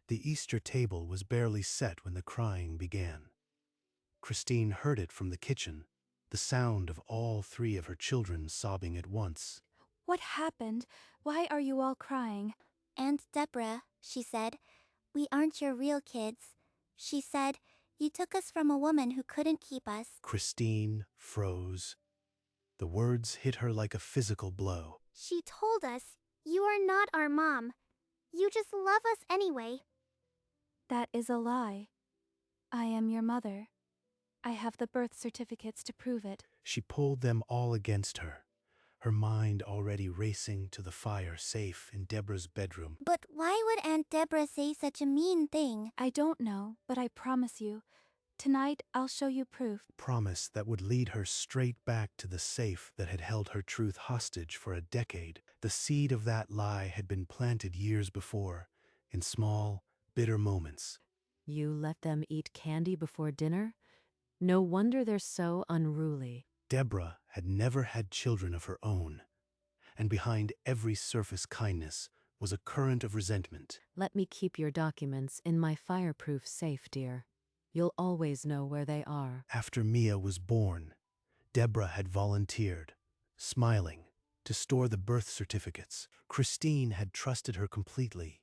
The Easter table was barely set when the crying began. Christine heard it from the kitchen, the sound of all three of her children sobbing at once. What happened? Why are you all crying? Aunt Deborah, she said, we aren't your real kids. She said, you took us from a woman who couldn't keep us. Christine froze. The words hit her like a physical blow. She told us, you are not our mom. You just love us anyway. That is a lie. I am your mother. I have the birth certificates to prove it. She pulled them all against her, her mind already racing to the fire safe in Deborah's bedroom. But why would Aunt Deborah say such a mean thing? I don't know, but I promise you, tonight I'll show you proof. Promise that would lead her straight back to the safe that had held her truth hostage for a decade. The seed of that lie had been planted years before, in small, bitter moments. You let them eat candy before dinner? No wonder they're so unruly. Deborah had never had children of her own, and behind every surface kindness was a current of resentment. Let me keep your documents in my fireproof safe, dear. You'll always know where they are. After Mia was born, Deborah had volunteered, smiling, to store the birth certificates. Christine had trusted her completely,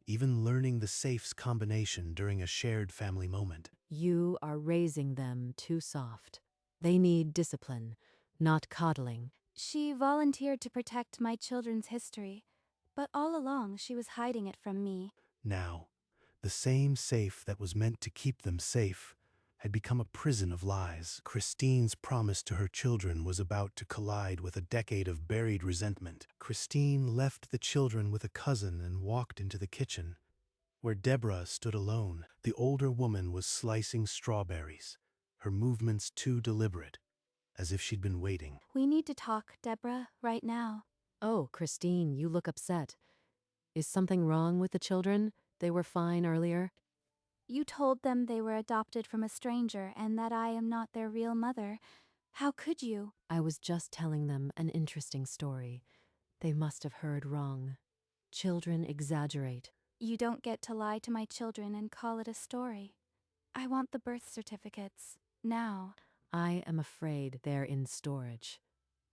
even learning the safe's combination during a shared family moment. You are raising them too soft. They need discipline, not coddling. She volunteered to protect my children's history, but all along she was hiding it from me. Now, the same safe that was meant to keep them safe had become a prison of lies. Christine's promise to her children was about to collide with a decade of buried resentment. Christine left the children with a cousin and walked into the kitchen, where Deborah stood alone. The older woman was slicing strawberries, her movements too deliberate, as if she'd been waiting. We need to talk, Deborah, right now. Oh, Christine, you look upset. Is something wrong with the children? They were fine earlier. You told them they were adopted from a stranger and that I am not their real mother. How could you? I was just telling them an interesting story. They must have heard wrong. Children exaggerate. You don't get to lie to my children and call it a story. I want the birth certificates. Now. I am afraid they're in storage.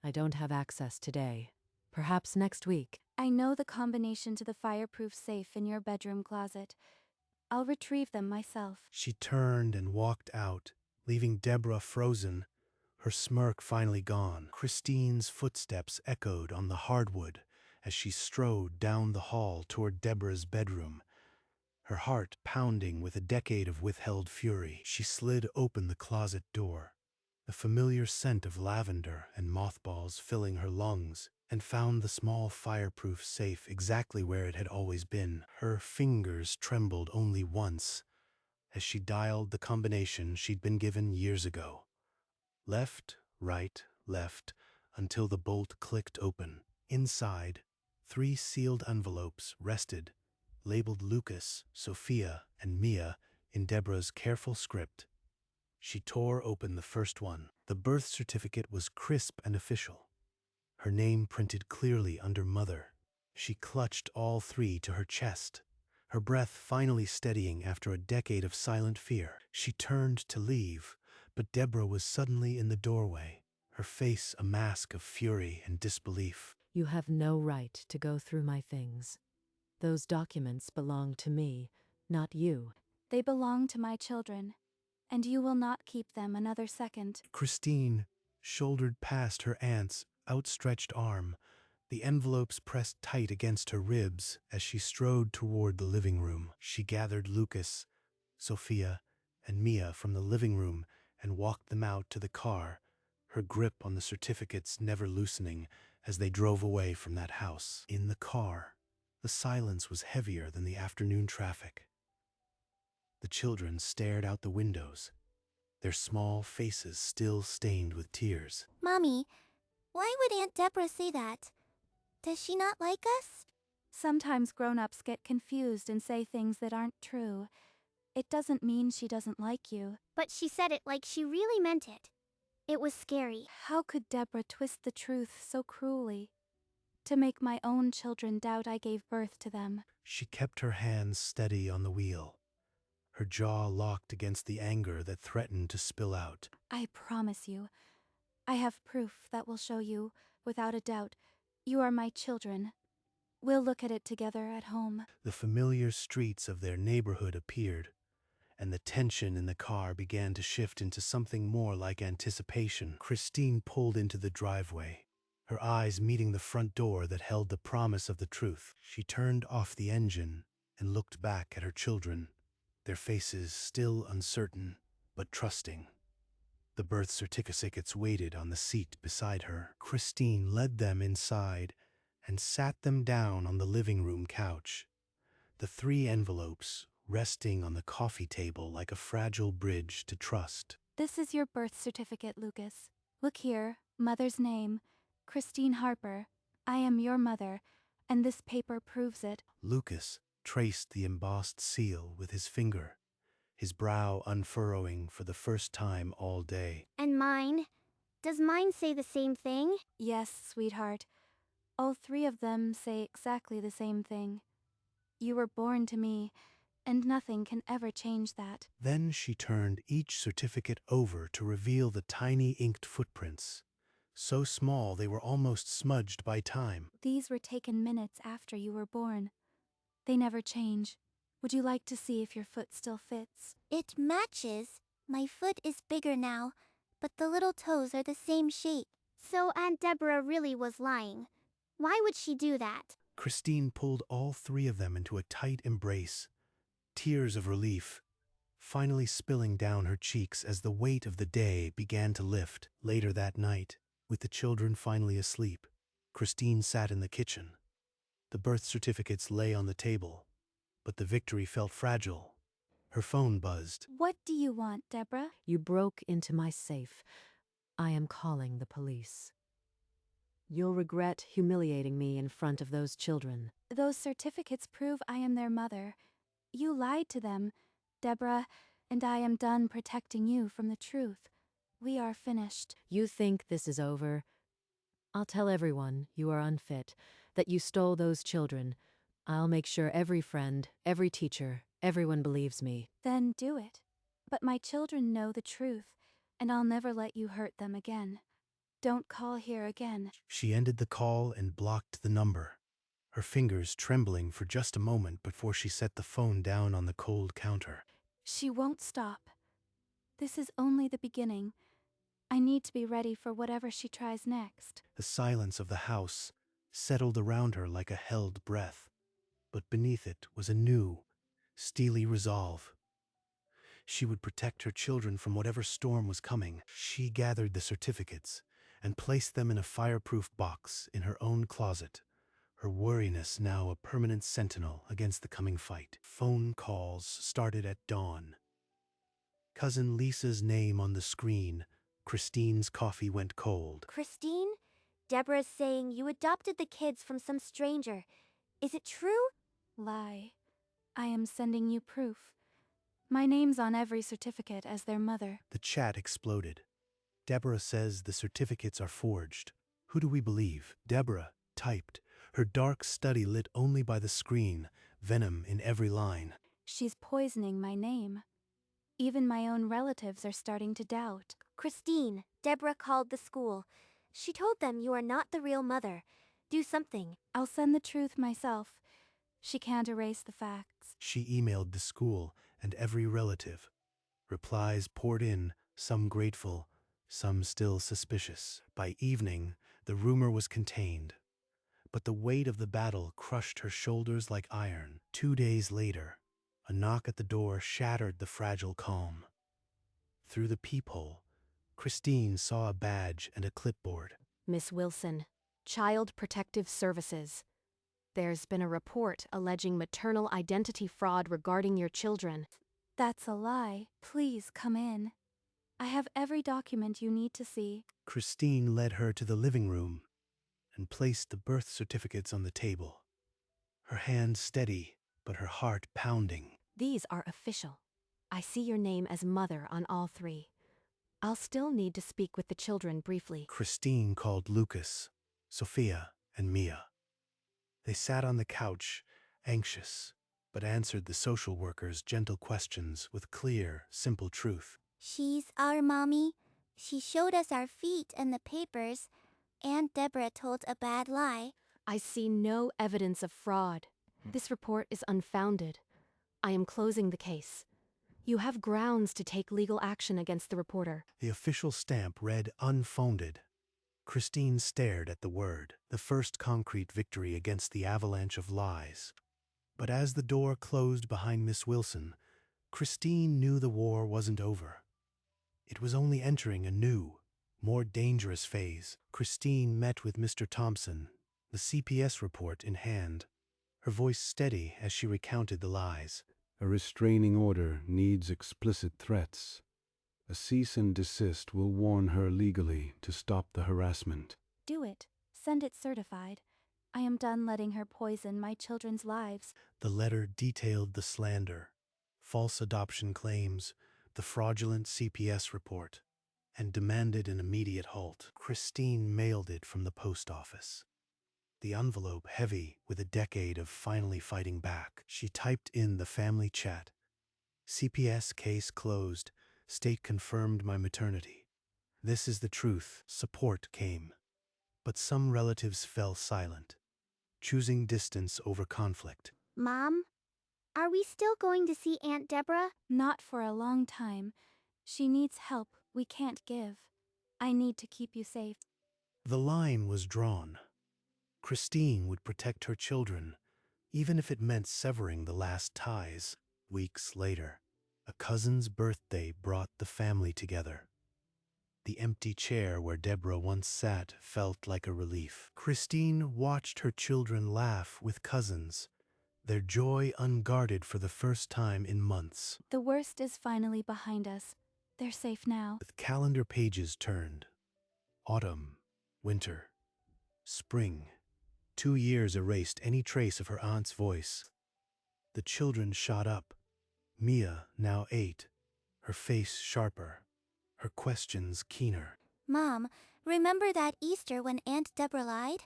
I don't have access today. Perhaps next week. I know the combination to the fireproof safe in your bedroom closet. I'll retrieve them myself. She turned and walked out, leaving Deborah frozen, her smirk finally gone. Christine's footsteps echoed on the hardwood as she strode down the hall toward Deborah's bedroom, her heart pounding with a decade of withheld fury. She slid open the closet door, the familiar scent of lavender and mothballs filling her lungs, and found the small fireproof safe exactly where it had always been. Her fingers trembled only once as she dialed the combination she'd been given years ago. Left, right, left, until the bolt clicked open. Inside, 3 sealed envelopes rested, labeled Lucas, Sophia, and Mia in Deborah's careful script. She tore open the first one. The birth certificate was crisp and official, her name printed clearly under Mother. She clutched all 3 to her chest, her breath finally steadying after a decade of silent fear. She turned to leave, but Deborah was suddenly in the doorway, her face a mask of fury and disbelief. You have no right to go through my things. Those documents belong to me, not you. They belong to my children, and you will not keep them another second. Christine shouldered past her aunt's outstretched arm, the envelopes pressed tight against her ribs as she strode toward the living room. She gathered Lucas, Sophia, and Mia from the living room and walked them out to the car, her grip on the certificates never loosening as they drove away from that house. In the car, the silence was heavier than the afternoon traffic. The children stared out the windows, their small faces still stained with tears. Mommy, why would Aunt Deborah say that? Does she not like us? Sometimes grown-ups get confused and say things that aren't true. It doesn't mean she doesn't like you. But she said it like she really meant it. It was scary. How could Deborah twist the truth so cruelly? To make my own children doubt I gave birth to them. She kept her hands steady on the wheel, her jaw locked against the anger that threatened to spill out. I promise you, I have proof that will show you, without a doubt, you are my children. We'll look at it together at home. The familiar streets of their neighborhood appeared, and the tension in the car began to shift into something more like anticipation. Christine pulled into the driveway, her eyes meeting the front door that held the promise of the truth. She turned off the engine and looked back at her children, their faces still uncertain but trusting. The birth certificates waited on the seat beside her. Christine led them inside and sat them down on the living room couch, the 3 envelopes resting on the coffee table like a fragile bridge to trust. This is your birth certificate, Lucas. Look here, mother's name, Christine Harper. I am your mother, and this paper proves it. Lucas traced the embossed seal with his finger, his brow unfurrowing for the first time all day. And mine? Does mine say the same thing? Yes, sweetheart. All 3 of them say exactly the same thing. You were born to me, and nothing can ever change that. Then she turned each certificate over to reveal the tiny inked footprints, so small they were almost smudged by time. These were taken minutes after you were born. They never change. Would you like to see if your foot still fits? It matches. My foot is bigger now, but the little toes are the same shape. So Aunt Deborah really was lying. Why would she do that? Christine pulled all 3 of them into a tight embrace, tears of relief finally spilling down her cheeks as the weight of the day began to lift. Later that night, with the children finally asleep, Christine sat in the kitchen. The birth certificates lay on the table, but the victory felt fragile. Her phone buzzed. What do you want, Deborah? You broke into my safe. I am calling the police. You'll regret humiliating me in front of those children. Those certificates prove I am their mother. You lied to them, Deborah, and I am done protecting you from the truth. We are finished. You think this is over? I'll tell everyone you are unfit, that you stole those children. I'll make sure every friend, every teacher, everyone believes me. Then do it. But my children know the truth, and I'll never let you hurt them again. Don't call here again. She ended the call and blocked the number, her fingers trembling for just a moment before she set the phone down on the cold counter. She won't stop. This is only the beginning. I need to be ready for whatever she tries next. The silence of the house settled around her like a held breath, but beneath it was a new, steely resolve. She would protect her children from whatever storm was coming. She gathered the certificates and placed them in a fireproof box in her own closet, her worriness now a permanent sentinel against the coming fight. Phone calls started at dawn. Cousin Lisa's name on the screen. Christine's coffee went cold. Christine? Deborah's saying you adopted the kids from some stranger. Is it true? Lie. I am sending you proof. My name's on every certificate as their mother. The chat exploded. Deborah says the certificates are forged. Who do we believe? Deborah typed, her dark study lit only by the screen, venom in every line. She's poisoning my name. Even my own relatives are starting to doubt. Christine, Deborah called the school. She told them you are not the real mother. Do something. I'll send the truth myself. She can't erase the facts. She emailed the school and every relative. Replies poured in, some grateful, some still suspicious. By evening, the rumor was contained, but the weight of the battle crushed her shoulders like iron. 2 days later, a knock at the door shattered the fragile calm. Through the peephole, Christine saw a badge and a clipboard. Miss Wilson, Child Protective Services. There's been a report alleging maternal identity fraud regarding your children. That's a lie. Please come in. I have every document you need to see. Christine led her to the living room and placed the birth certificates on the table, her hand steady but her heart pounding. These are official. I see your name as mother on all 3. I'll still need to speak with the children briefly. Christine called Lucas, Sophia, and Mia. They sat on the couch anxious, but answered the social worker's gentle questions with clear, simple truth. She's our mommy. She showed us our feet and the papers. Aunt Deborah told a bad lie. I see no evidence of fraud. This report is unfounded. I am closing the case. You have grounds to take legal action against the reporter. The official stamp read unfounded. Christine stared at the word, the first concrete victory against the avalanche of lies. But as the door closed behind Miss Wilson, Christine knew the war wasn't over. It was only entering a new, more dangerous phase. Christine met with Mr. Thompson, the CPS report in hand, her voice steady as she recounted the lies. A restraining order needs explicit threats. A cease and desist will warn her legally to stop the harassment. Do it. Send it certified. I am done letting her poison my children's lives. The letter detailed the slander, false adoption claims, the fraudulent CPS report, and demanded an immediate halt. Christine mailed it from the post office. The envelope heavy with a decade of finally fighting back. She typed in the family chat. CPS case closed. State confirmed my maternity. This is the truth. Support came. But some relatives fell silent, choosing distance over conflict. Mom, are we still going to see Aunt Deborah? Not for a long time. She needs help we can't give. I need to keep you safe. The line was drawn. Christine would protect her children, even if it meant severing the last ties. Weeks later, a cousin's birthday brought the family together. The empty chair where Deborah once sat felt like a relief. Christine watched her children laugh with cousins, their joy unguarded for the first time in months. The worst is finally behind us. They're safe now. The calendar pages turned. Autumn, winter, spring. 2 years erased any trace of her aunt's voice. The children shot up. Mia, now 8, her face sharper, her questions keener. Mom, remember that Easter when Aunt Deborah lied?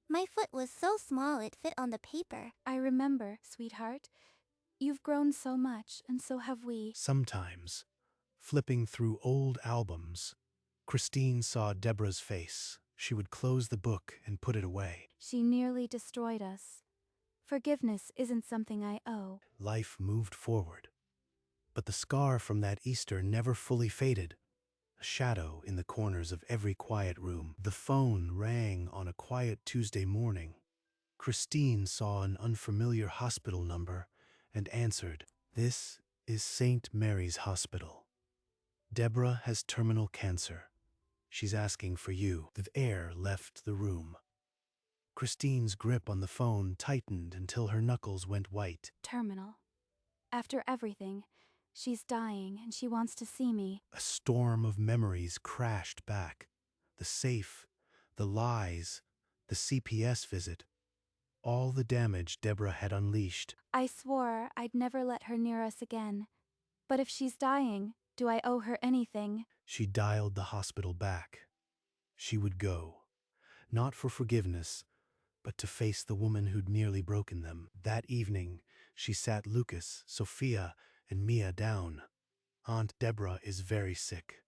My foot was so small it fit on the paper. I remember, sweetheart. You've grown so much, and so have we. Sometimes, flipping through old albums, Christine saw Deborah's face. She would close the book and put it away. She nearly destroyed us. Forgiveness isn't something I owe. Life moved forward. But the scar from that Easter never fully faded. A shadow in the corners of every quiet room. The phone rang on a quiet Tuesday morning. Christine saw an unfamiliar hospital number and answered. This is St. Mary's Hospital. Deborah has terminal cancer. She's asking for you. The air left the room. Christine's grip on the phone tightened until her knuckles went white. Terminal. After everything, she's dying and she wants to see me. A storm of memories crashed back. The safe, the lies, the CPS visit. All the damage Deborah had unleashed. I swore I'd never let her near us again. But if she's dying, do I owe her anything? She dialed the hospital back. She would go. Not for forgiveness, but to face the woman who'd nearly broken them. That evening, she sat Lucas, Sophia, and Mia down. Aunt Deborah is very sick.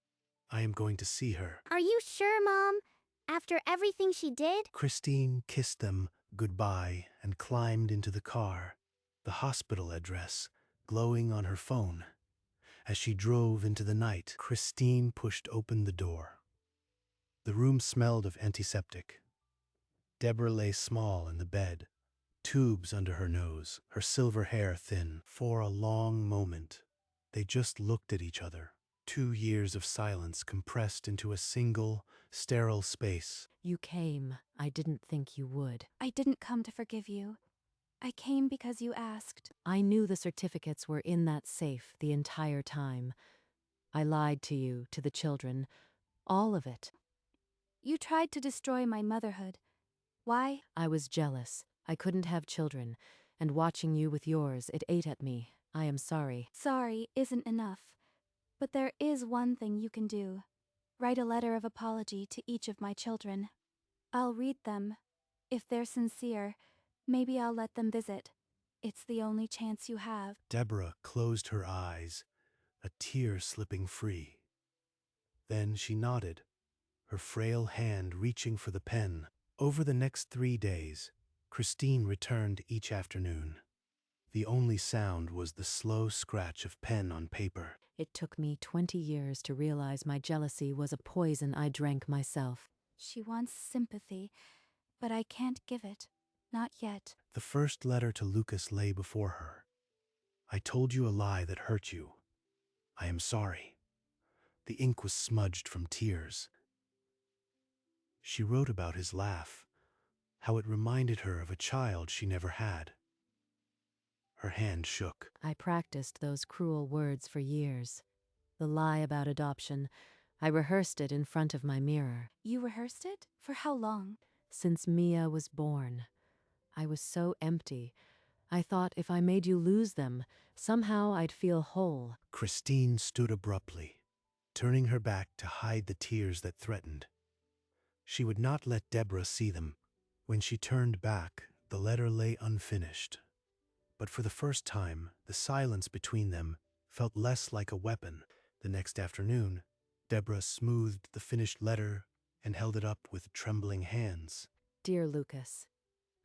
I am going to see her. Are you sure, Mom? After everything she did? Christine kissed them goodbye and climbed into the car, the hospital address glowing on her phone. As she drove into the night, Christine pushed open the door. The room smelled of antiseptic. Deborah lay small in the bed, tubes under her nose, her silver hair thin. For a long moment, they just looked at each other. 2 years of silence compressed into a single, sterile space. You came. I didn't think you would. I didn't come to forgive you. I came because you asked. I knew the certificates were in that safe the entire time. I lied to you, to the children. All of it. You tried to destroy my motherhood. Why? I was jealous. I couldn't have children, and watching you with yours, it ate at me. I am sorry. Sorry isn't enough. But there is one thing you can do. Write a letter of apology to each of my children. I'll read them. If they're sincere, maybe I'll let them visit. It's the only chance you have. Deborah closed her eyes, a tear slipping free. Then she nodded, her frail hand reaching for the pen. Over the next 3 days, Christine returned each afternoon. The only sound was the slow scratch of pen on paper. It took me 20 years to realize my jealousy was a poison I drank myself. She wants sympathy, but I can't give it. Not yet. The first letter to Lucas lay before her. I told you a lie that hurt you. I am sorry. The ink was smudged from tears. She wrote about his laugh, how it reminded her of a child she never had. Her hand shook. I practiced those cruel words for years. The lie about adoption, I rehearsed it in front of my mirror. You rehearsed it? For how long? Since Mia was born. I was so empty. I thought if I made you lose them, somehow I'd feel whole. Christine stood abruptly, turning her back to hide the tears that threatened. She would not let Deborah see them. When she turned back, the letter lay unfinished. But for the first time, the silence between them felt less like a weapon. The next afternoon, Deborah smoothed the finished letter and held it up with trembling hands. Dear Lucas,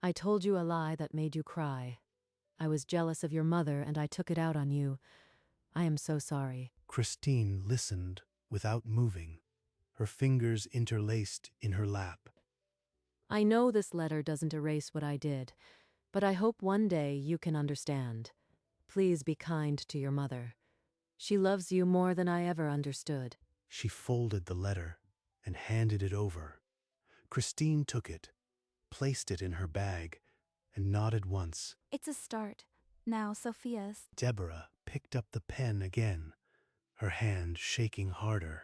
I told you a lie that made you cry. I was jealous of your mother and I took it out on you. I am so sorry. Christine listened without moving, her fingers interlaced in her lap. I know this letter doesn't erase what I did, but I hope one day you can understand. Please be kind to your mother. She loves you more than I ever understood. She folded the letter and handed it over. Christine took it, placed it in her bag, and nodded once. It's a start. Now Sophia's. Deborah picked up the pen again, her hand shaking harder.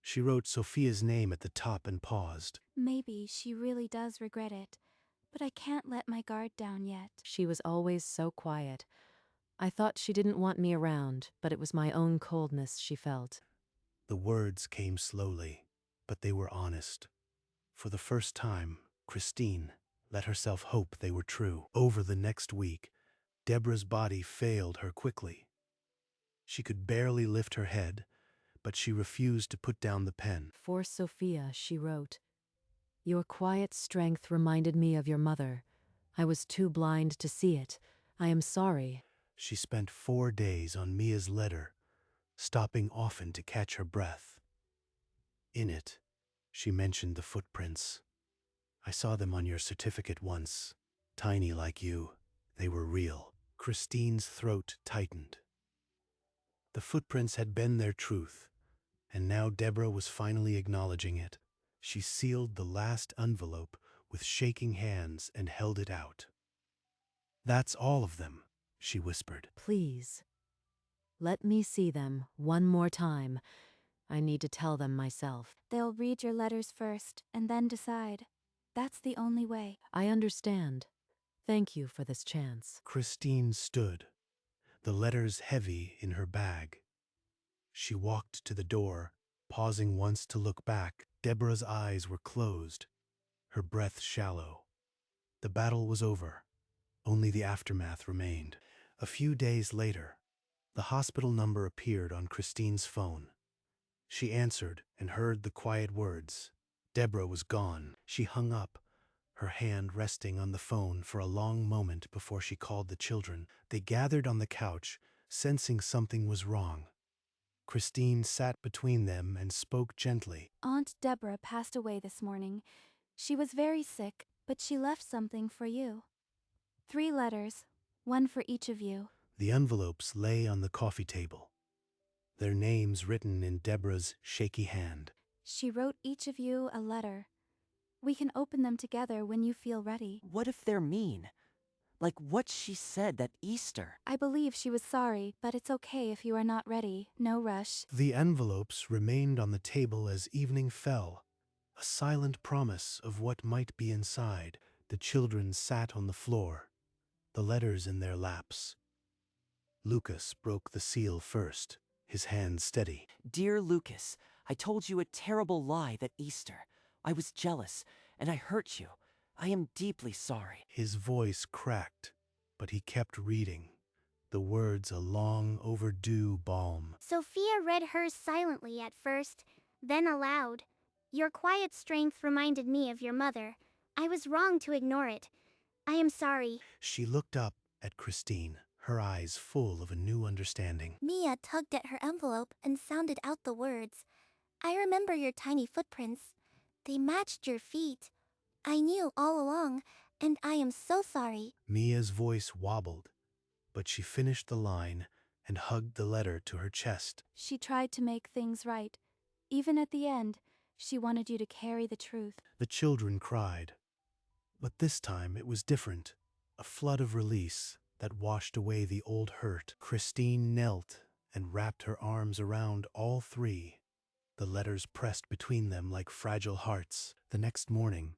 She wrote Sophia's name at the top and paused. Maybe she really does regret it, but I can't let my guard down yet. She was always so quiet. I thought she didn't want me around, but it was my own coldness she felt. The words came slowly, but they were honest. For the first time, Christine let herself hope they were true. Over the next week, Deborah's body failed her quickly. She could barely lift her head, but she refused to put down the pen. For Sophia, she wrote, Your quiet strength reminded me of your mother. I was too blind to see it. I am sorry. She spent 4 days on Mia's letter, stopping often to catch her breath. In it, she mentioned the footprints. I saw them on your certificate once, tiny like you. They were real. Christine's throat tightened. The footprints had been their truth, and now Deborah was finally acknowledging it. She sealed the last envelope with shaking hands and held it out. That's all of them, she whispered. Please, let me see them one more time. I need to tell them myself. They'll read your letters first and then decide. That's the only way. I understand. Thank you for this chance. Christine stood, the letters heavy in her bag. She walked to the door, pausing once to look back. Deborah's eyes were closed, her breath shallow. The battle was over. Only the aftermath remained. A few days later, the hospital number appeared on Christine's phone. She answered and heard the quiet words. Deborah was gone. She hung up, her hand resting on the phone for a long moment before she called the children. They gathered on the couch, sensing something was wrong. Christine sat between them and spoke gently. Aunt Deborah passed away this morning. She was very sick, but she left something for you. 3 letters, one for each of you. The envelopes lay on the coffee table, their names written in Deborah's shaky hand. She wrote each of you a letter. We can open them together when you feel ready. What if they're mean? Like what she said at Easter. I believe she was sorry, but it's okay if you are not ready. No rush. The envelopes remained on the table as evening fell, a silent promise of what might be inside. The children sat on the floor, the letters in their laps. Lucas broke the seal first, his hand steady. Dear Lucas, I told you a terrible lie that Easter. I was jealous, and I hurt you. I am deeply sorry. His voice cracked, but he kept reading, the words a long overdue balm. Sophia read hers silently at first, then aloud. Your quiet strength reminded me of your mother. I was wrong to ignore it. I am sorry. She looked up at Christine, her eyes full of a new understanding. Mia tugged at her envelope and sounded out the words. I remember your tiny footprints. They matched your feet. I knew all along, and I am so sorry. Mia's voice wobbled, but she finished the line and hugged the letter to her chest. She tried to make things right. Even at the end, she wanted you to carry the truth. The children cried. But this time it was different. A flood of release that washed away the old hurt. Christine knelt and wrapped her arms around all three, the letters pressed between them like fragile hearts. The next morning,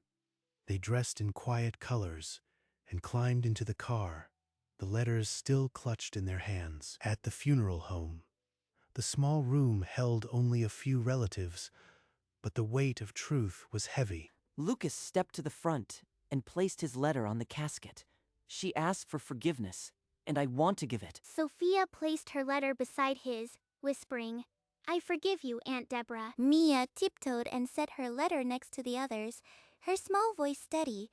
they dressed in quiet colors and climbed into the car, the letters still clutched in their hands. At the funeral home, the small room held only a few relatives, but the weight of truth was heavy. Lucas stepped to the front and placed his letter on the casket. She asked for forgiveness, and I want to give it. Sophia placed her letter beside his, whispering, I forgive you, Aunt Deborah. Mia tiptoed and set her letter next to the others, her small voice steady.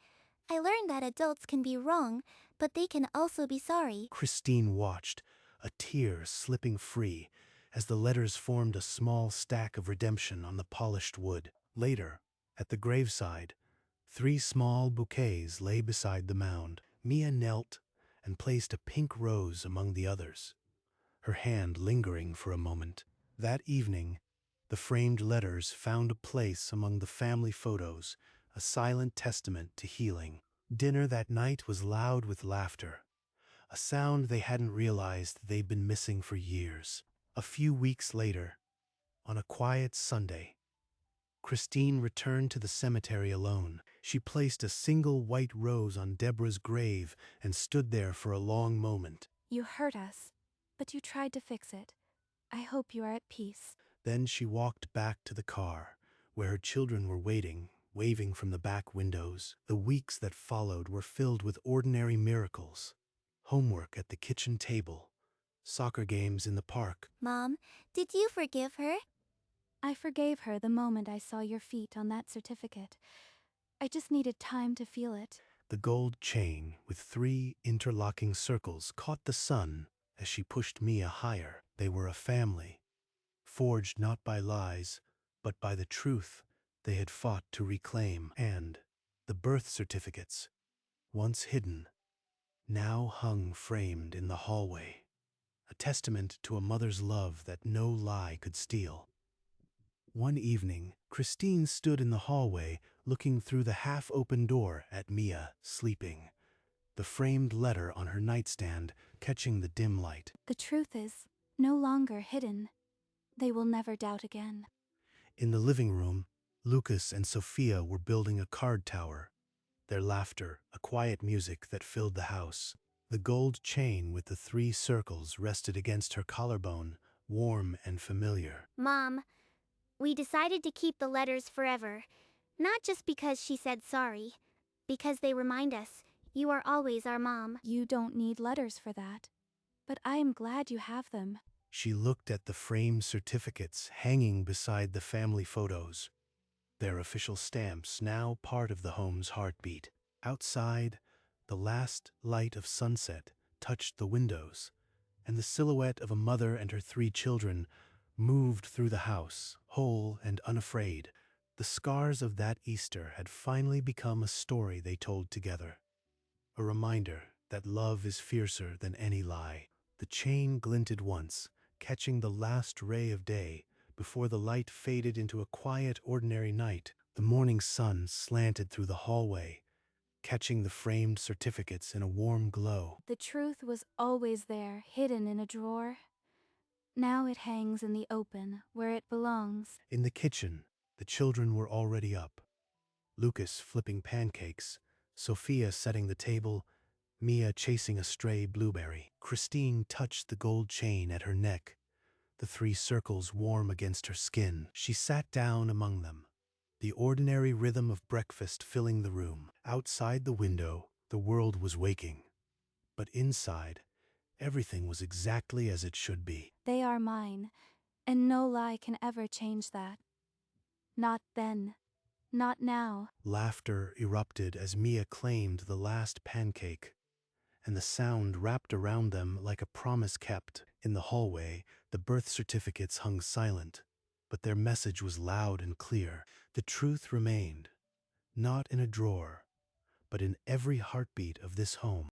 I learned that adults can be wrong, but they can also be sorry. Christine watched, a tear slipping free, as the letters formed a small stack of redemption on the polished wood. Later, at the graveside, 3 small bouquets lay beside the mound. Mia knelt and placed a pink rose among the others, her hand lingering for a moment. That evening, the framed letters found a place among the family photos, a silent testament to healing. Dinner that night was loud with laughter, a sound they hadn't realized they'd been missing for years. A few weeks later, on a quiet Sunday, Christine returned to the cemetery alone. She placed a single white rose on Deborah's grave and stood there for a long moment. You hurt us, but you tried to fix it. I hope you are at peace. Then she walked back to the car, where her children were waiting, waving from the back windows. The weeks that followed were filled with ordinary miracles. Homework at the kitchen table, soccer games in the park. Mom, did you forgive her? I forgave her the moment I saw your feet on that certificate. I just needed time to feel it. The gold chain with 3 interlocking circles caught the sun as she pushed Mia higher. They were a family, forged not by lies, but by the truth they had fought to reclaim. And the birth certificates, once hidden, now hung framed in the hallway, a testament to a mother's love that no lie could steal. One evening, Christine stood in the hallway looking through the half-open door at Mia, sleeping, the framed letter on her nightstand catching the dim light. The truth is no longer hidden. They will never doubt again. In the living room, Lucas and Sophia were building a card tower, their laughter a quiet music that filled the house. The gold chain with the 3 circles rested against her collarbone, warm and familiar. Mom, we decided to keep the letters forever. Not just because she said sorry, because they remind us you are always our mom. You don't need letters for that. But I am glad you have them. She looked at the framed certificates hanging beside the family photos, their official stamps now part of the home's heartbeat. Outside, the last light of sunset touched the windows, and the silhouette of a mother and her 3 children moved through the house, whole and unafraid. The scars of that Easter had finally become a story they told together, a reminder that love is fiercer than any lie. The chain glinted once, catching the last ray of day before the light faded into a quiet, ordinary night. The morning sun slanted through the hallway, catching the framed certificates in a warm glow. The truth was always there, hidden in a drawer. Now it hangs in the open, where it belongs. In the kitchen, the children were already up. Lucas flipping pancakes, Sophia setting the table, Mia chasing a stray blueberry. Christine touched the gold chain at her neck, the 3 circles warm against her skin. She sat down among them, the ordinary rhythm of breakfast filling the room. Outside the window, the world was waking. But inside, everything was exactly as it should be. They are mine, and no lie can ever change that. Not then. Not now. Laughter erupted as Mia claimed the last pancake, and the sound wrapped around them like a promise kept. In the hallway, the birth certificates hung silent, but their message was loud and clear. The truth remained, not in a drawer, but in every heartbeat of this home.